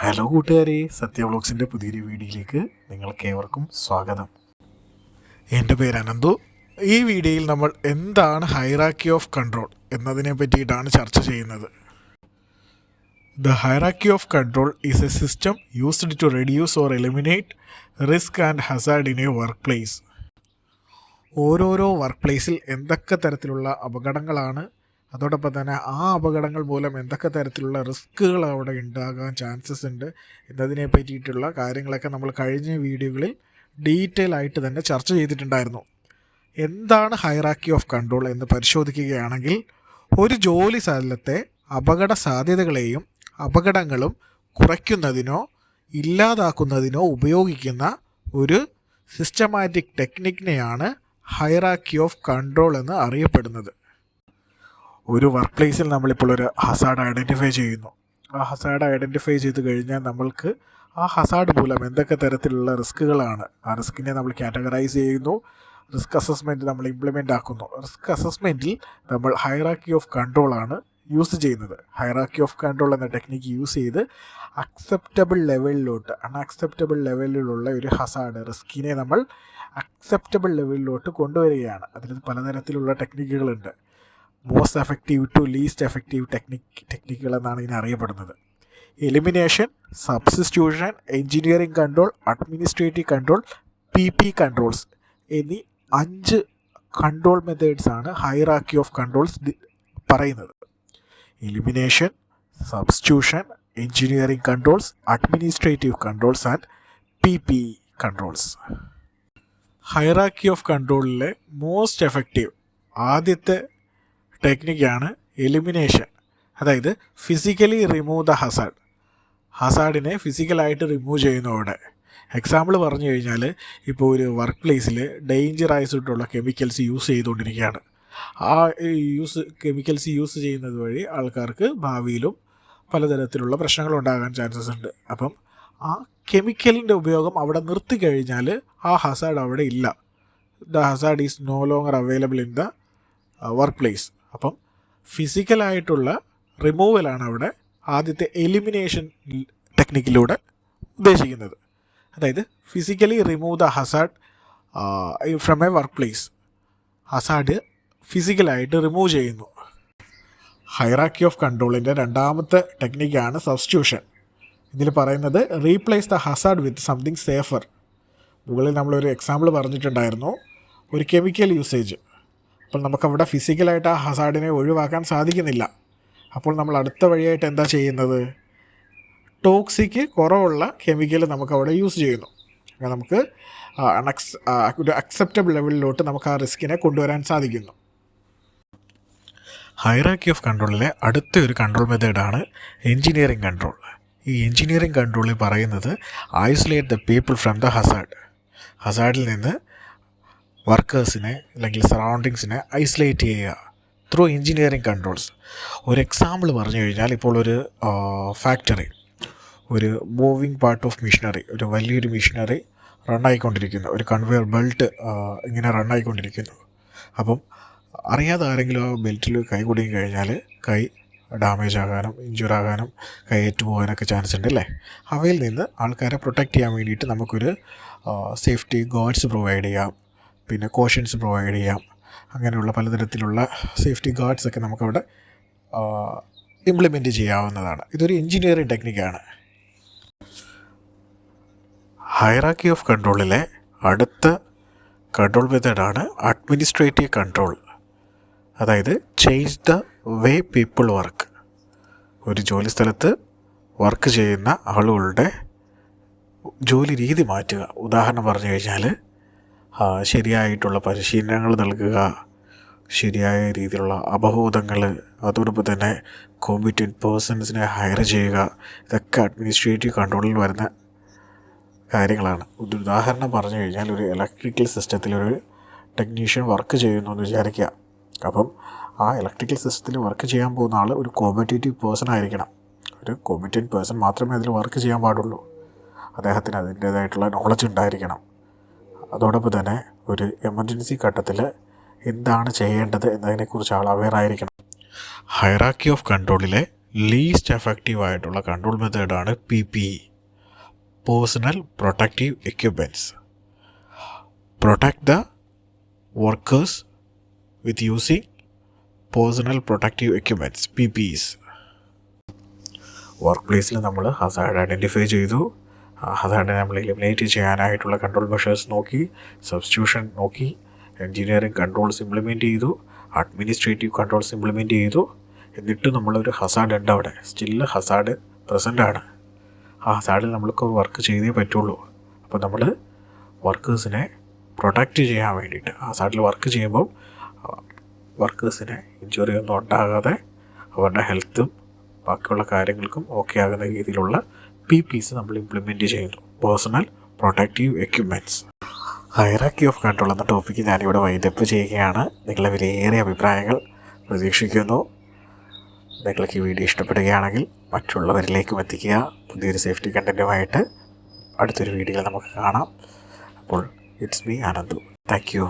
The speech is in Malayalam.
ഹലോ കൂട്ടുകാരെ, സത്യ വ്ളോഗ്സിൻ്റെ പുതിയൊരു വീഡിയോയിലേക്ക് നിങ്ങൾക്കേവർക്കും സ്വാഗതം. എൻ്റെ പേര് അനന്തു. ഈ വീഡിയോയിൽ നമ്മൾ എന്താണ് ഹൈറാർക്കി ഓഫ് കൺട്രോൾ എന്നതിനെ പറ്റിയിട്ടാണ് ചർച്ച ചെയ്യുന്നത്. The hierarchy of control is a system used to reduce or eliminate risk and hazard in a work place. ഓരോരോ വർക്ക് പ്ലേസിൽ എന്തൊക്കെ തരത്തിലുള്ള അപകടങ്ങളാണ്, അതോടൊപ്പം തന്നെ ആ അപകടങ്ങൾ മൂലം എന്തൊക്കെ തരത്തിലുള്ള റിസ്ക്കുകൾ അവിടെ ഉണ്ടാകാൻ ചാൻസസ് ഉണ്ട് എന്നതിനെ പറ്റിയിട്ടുള്ള കാര്യങ്ങളൊക്കെ നമ്മൾ കഴിഞ്ഞ വീഡിയോകളിൽ ഡീറ്റെയിൽ ആയിട്ട് തന്നെ ചർച്ച ചെയ്തിട്ടുണ്ടായിരുന്നു. എന്താണ് ഹൈറാർക്കി ഓഫ് കൺട്രോൾ എന്ന് പരിശോധിക്കുകയാണെങ്കിൽ, ഒരു ജോലി സ്ഥലത്തെ അപകട സാധ്യതകളെയും അപകടങ്ങളും കുറയ്ക്കുന്നതിനോ ഇല്ലാതാക്കുന്നതിനോ ഉപയോഗിക്കുന്ന ഒരു സിസ്റ്റമാറ്റിക് ടെക്നിക്കിനെയാണ് ഹൈറാർക്കി ഓഫ് കൺട്രോൾ എന്ന് അറിയപ്പെടുന്നത്. ഒരു വർക്ക് പ്ലേസിൽ നമ്മളിപ്പോൾ ഒരു ഹസാർഡ് ഐഡൻറ്റിഫൈ ചെയ്യുന്നു. ആ ഹസാർഡ് ഐഡൻറ്റിഫൈ ചെയ്ത് കഴിഞ്ഞാൽ നമ്മൾക്ക് ആ ഹസാർഡ് മൂലം എന്തൊക്കെ തരത്തിലുള്ള റിസ്ക്കുകളാണ്, ആ റിസ്കിനെ നമ്മൾ കാറ്റഗറൈസ് ചെയ്യുന്നു. റിസ്ക് അസസ്മെൻറ്റ് നമ്മൾ ഇംപ്ലിമെൻ്റ് ആക്കുന്നു. റിസ്ക് അസസ്മെൻറ്റിൽ നമ്മൾ ഹൈറാർക്കി ഓഫ് കൺട്രോളാണ് യൂസ് ചെയ്യുന്നത്. ഹൈറാർക്കി ഓഫ് കൺട്രോൾ എന്ന ടെക്നിക്ക് യൂസ് ചെയ്ത് അക്സെപ്റ്റബിൾ ലെവലിലോട്ട്, അൺഅക്സെപ്റ്റബിൾ ലെവലിലുള്ള ഒരു ഹസാർഡ് റിസ്കിനെ നമ്മൾ അക്സെപ്റ്റബിൾ ലെവലിലോട്ട് കൊണ്ടുവരികയാണ്. അതിൽ പലതരത്തിലുള്ള ടെക്നിക്കുകളുണ്ട്. Most effective to least effective ടെക്നിക്കുകൾ എന്നാണ് ഇതിനെ അറിയപ്പെടുന്നത്. Elimination, substitution, engineering control, administrative control, PP controls എന്നീ 5 കൺട്രോൾ മെത്തേഡ്സ് ആണ് ഹൈറാർക്കി ഓഫ് കൺട്രോൾസ് പറയുന്നത്. Elimination, substitution, engineering controls, administrative controls and PP controls. Hierarchy of കൺട്രോളിലെ മോസ്റ്റ് എഫക്റ്റീവ് ആദ്യത്തെ ടെക്നിക്കാണ് എലിമിനേഷൻ. അതായത് ഫിസിക്കലി റിമൂവ് ദ ഹസാർഡ്. ഹസാർഡിനെ ഫിസിക്കലായിട്ട് റിമൂവ് ചെയ്യുന്നതോടെ, എക്സാമ്പിൾ പറഞ്ഞു കഴിഞ്ഞാൽ, ഇപ്പോൾ ഒരു വർക്ക് പ്ലേസിൽ ഡേഞ്ചറായിട്ടുള്ള കെമിക്കൽസ് യൂസ് ചെയ്തുകൊണ്ടിരിക്കുകയാണ്. ആ കെമിക്കൽസ് യൂസ് ചെയ്യുന്നത് വഴി ആൾക്കാർക്ക് ഭാവിയിലും പലതരത്തിലുള്ള പ്രശ്നങ്ങളുണ്ടാകാൻ ചാൻസസ് ഉണ്ട്. അപ്പം ആ കെമിക്കലിൻ്റെ ഉപയോഗം അവിടെ നിർത്തി കഴിഞ്ഞാൽ ആ ഹസാർഡ് അവിടെ ഇല്ല. The hazard is no longer available in the workplace. അപ്പം ഫിസിക്കലായിട്ടുള്ള റിമൂവലാണ് അവിടെ ആദ്യത്തെ എലിമിനേഷൻ ടെക്നിക്കിലൂടെ ഉദ്ദേശിക്കുന്നത്. അതായത് physically remove the hazard from a work place. Hazard ഫിസിക്കലായിട്ട് റിമൂവ് ചെയ്യുന്നു. ഹൈറാർക്കി ഓഫ് കൺട്രോളിൻ്റെ രണ്ടാമത്തെ ടെക്നിക്കാണ് സബ്സ്റ്റിറ്റ്യൂഷൻ. ഇതിൽ പറയുന്നത് replace the hazard with something safer. മുകളിൽ നമ്മളൊരു എക്സാമ്പിൾ പറഞ്ഞിട്ടുണ്ടായിരുന്നു, ഒരു കെമിക്കൽ യൂസേജ്. അപ്പോൾ നമുക്കവിടെ ഫിസിക്കലായിട്ട് ആ ഹസാർഡിനെ ഒഴിവാക്കാൻ സാധിക്കുന്നില്ല. അപ്പോൾ നമ്മൾ അടുത്ത വഴിയായിട്ട് എന്താ ചെയ്യുന്നത്? ടോക്സിക് കുറവുള്ള കെമിക്കൽ നമുക്കവിടെ യൂസ് ചെയ്യുന്നു. നമുക്ക് ഒരു അക്സെപ്റ്റബിൾ ലെവലിലോട്ട് നമുക്ക് ആ റിസ്കിനെ കൊണ്ടുവരാൻ സാധിക്കുന്നു. ഹൈറാർക്കി ഓഫ് കൺട്രോളിലെ അടുത്ത ഒരു കൺട്രോൾ മെത്തേഡാണ് എഞ്ചിനീയറിംഗ് കൺട്രോൾ. ഈ എഞ്ചിനീയറിംഗ് കൺട്രോളിൽ പറയുന്നത് isolate the people from the hazard. ഹസാർഡിൽ നിന്ന് വർക്കേഴ്സിനെ അല്ലെങ്കിൽ സറൗണ്ടിങ്സിനെ ഐസൊലേറ്റ് ചെയ്യുക ത്രൂ എഞ്ചിനീയറിംഗ് കൺട്രോൾസ്. ഒരു എക്സാമ്പിൾ പറഞ്ഞു കഴിഞ്ഞാൽ, ഇപ്പോൾ ഒരു ഫാക്ടറി, ഒരു മൂവിങ് പാർട്ട് ഓഫ് മെഷീനറി, ഒരു വലിയൊരു മെഷീനറി റണ്ണായിക്കൊണ്ടിരിക്കുന്നു. ഒരു കൺവെയർ ബെൽറ്റ് ഇങ്ങനെ റണ്ണായിക്കൊണ്ടിരിക്കുന്നു. അപ്പം അറിയാതെ ആരെങ്കിലും ആ ബെൽറ്റിൽ കൈ കുടുങ്ങി കഴിഞ്ഞാൽ കൈ ഡാമേജ് ആകാനും ഇഞ്ചുറി ആകാനും കൈയേറ്റ് പോകാനൊക്കെ ചാൻസ് ഉണ്ട് അല്ലേ? അവയിൽ നിന്ന് ആൾക്കാരെ പ്രൊട്ടക്റ്റ് ചെയ്യാൻ വേണ്ടിയിട്ട് നമുക്കൊരു സേഫ്റ്റി ഗാർഡ്സ് പ്രൊവൈഡ് ചെയ്യാം, പിന്നെ കോഷൻസ് പ്രൊവൈഡ് ചെയ്യാം. അങ്ങനെയുള്ള പലതരത്തിലുള്ള സേഫ്റ്റി ഗാർഡ്സൊക്കെ നമുക്കവിടെ ഇംപ്ലിമെൻറ്റ് ചെയ്യാവുന്നതാണ്. ഇതൊരു എഞ്ചിനീയറിംഗ് ടെക്നിക്കാണ്. ഹൈറാർക്കി ഓഫ് കൺട്രോളിലെ അടുത്ത കൺട്രോൾ മെത്തേഡാണ് അഡ്മിനിസ്ട്രേറ്റീവ് കൺട്രോൾ. അതായത് change the way people work. ഒരു ജോലി സ്ഥലത്ത് വർക്ക് ചെയ്യുന്ന ആളുകളുടെ ജോലി രീതി മാറ്റുക. ഉദാഹരണം പറഞ്ഞു കഴിഞ്ഞാൽ, ശരിയായിട്ടുള്ള പരിശീലനങ്ങൾ നൽകുക, ശരിയായ രീതിയിലുള്ള അവബോധങ്ങൾ, അതോടൊപ്പം തന്നെ കോമ്പിറ്റൻറ്റ് പേഴ്സൺസിനെ ഹയർ ചെയ്യുക. ഇതൊക്കെ അഡ്മിനിസ്ട്രേറ്റീവ് കൺട്രോളിൽ വരുന്ന കാര്യങ്ങളാണ്. ഒരു ഉദാഹരണം പറഞ്ഞു കഴിഞ്ഞാൽ, ഒരു ഇലക്ട്രിക്കൽ സിസ്റ്റത്തിലൊരു ടെക്നീഷ്യൻ വർക്ക് ചെയ്യുന്നു എന്ന് വിചാരിക്കുക. അപ്പം ആ ഇലക്ട്രിക്കൽ സിസ്റ്റത്തിൽ വർക്ക് ചെയ്യാൻ പോകുന്ന ആൾ ഒരു കോമ്പറ്റേറ്റീവ് പേഴ്സൺ ആയിരിക്കണം. ഒരു കോമ്പറ്റൻറ്റ് പേഴ്സൺ മാത്രമേ അതിൽ വർക്ക് ചെയ്യാൻ പാടുള്ളൂ. അദ്ദേഹത്തിന് അതിൻ്റേതായിട്ടുള്ള നോളജ് ഉണ്ടായിരിക്കണം. അതോടൊപ്പം തന്നെ ഒരു എമർജൻസി ഘട്ടത്തിൽ എന്താണ് ചെയ്യേണ്ടത് എന്നതിനെക്കുറിച്ച് ആൾ അവെയർ ആയിരിക്കണം. ഹൈറാർക്കി ഓഫ് കൺട്രോളിലെ ലീസ്റ്റ് എഫക്റ്റീവ് ആയിട്ടുള്ള കൺട്രോൾ മെത്തേഡാണ് PPE, personal protective equipments. Protect the workers with using personal protective equipments PPEs. Work പ്ലേസിൽ നമ്മൾ ഹസാർഡ് ഐഡൻറ്റിഫൈ ചെയ്തു. ആ ഹസാർഡിനെ നമ്മൾ എലിമിനേറ്റ് ചെയ്യാനായിട്ടുള്ള കൺട്രോൾ മെഷേഴ്സ് നോക്കി, സബ്സ്റ്റിറ്റ്യൂഷൻ നോക്കി, എൻജിനീയറിംഗ് കൺട്രോൾസ് ഇംപ്ലിമെൻറ്റ് ചെയ്തു, അഡ്മിനിസ്ട്രേറ്റീവ് കൺട്രോൾസ് ഇംപ്ലിമെൻറ്റ് ചെയ്തു. എന്നിട്ട് നമ്മളൊരു ഹസാർഡ് ഉണ്ട് അവിടെ, സ്റ്റിൽ ഹസാർഡ് പ്രസൻ്റ് ആണ്. ആ ഹസാർഡിൽ നമ്മൾക്ക് വർക്ക് ചെയ്തേ പറ്റുള്ളൂ. അപ്പോൾ നമ്മൾ വർക്കേഴ്സിനെ പ്രൊട്ടക്റ്റ് ചെയ്യാൻ വേണ്ടിയിട്ട് ഹസാർഡിൽ വർക്ക് ചെയ്യുമ്പോൾ വർക്കേഴ്സിന് ഇഞ്ചുറി ഒന്നും ഉണ്ടാകാതെ അവരുടെ ഹെൽത്തും ബാക്കിയുള്ള കാര്യങ്ങൾക്കും ഓക്കെ ആകുന്ന രീതിയിലുള്ള PPEs നമ്മൾ ഇംപ്ലിമെൻറ്റ് ചെയ്യുന്നു, personal protective equipments. Hierarchy of control എന്ന ടോപ്പിക്ക് ഞാനിവിടെ വൈൻഡപ്പ് ചെയ്യുകയാണ്. നിങ്ങളുടെ വിലയേറിയ അഭിപ്രായങ്ങൾ പ്രതീക്ഷിക്കുന്നു. നിങ്ങൾക്ക് ഈ വീഡിയോ ഇഷ്ടപ്പെടുകയാണെങ്കിൽ മറ്റുള്ളവരിലേക്കും എത്തിക്കുക. പുതിയൊരു സേഫ്റ്റി കണ്ടൻറ്റുമായിട്ട് അടുത്തൊരു വീഡിയോയിൽ നമുക്ക് കാണാം. അപ്പോൾ it's me Anandu. Thank you.